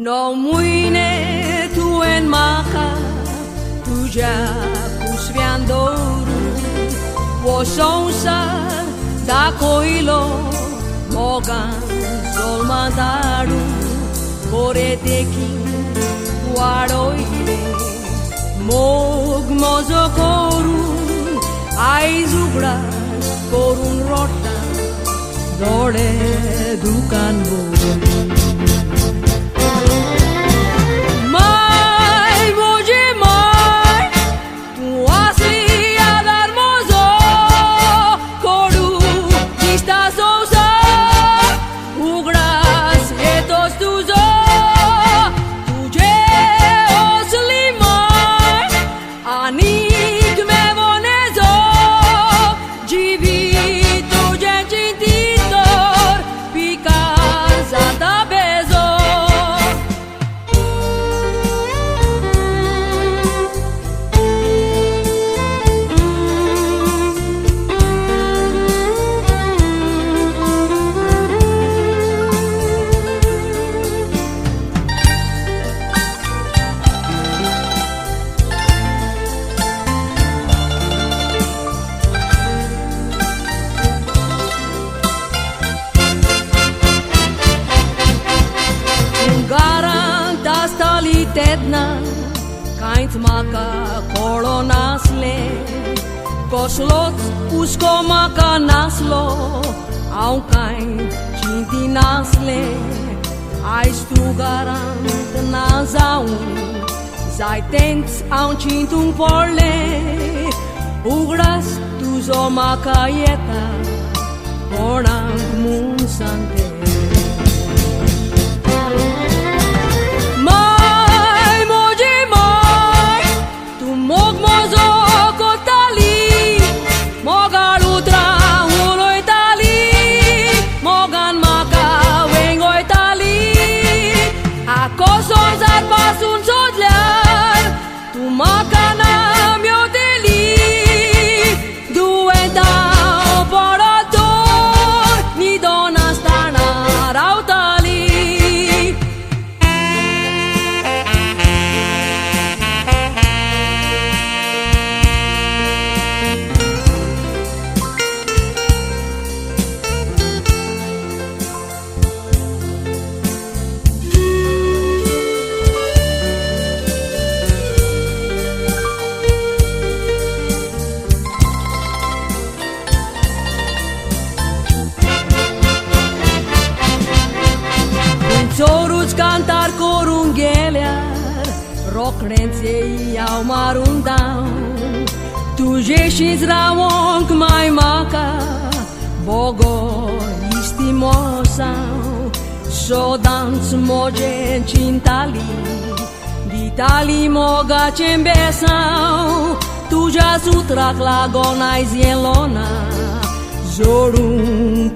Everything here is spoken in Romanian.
No mâine tu en maca, tu já cusviandoru, o sonsar da coilo, mogan sol mandaru, correteki guaroire, mog mozocoru, aizubras corun rota, dore dukan bo. Tedna, kaint maka kolo nasle, koslot usko maka naslo, au kaint cinti nasle, ai stu garant nazaun, zai tents au cintung porle, ugras tu zo maka yeta, onang mun sante. Soruți cantar corunghelear, rocrenței au marundau, tu jeșiți rawong mai maca, bogo istimosau, so dans moje cintali, ditali moga cembesau, tu já sutrak lagonai zielona, zorun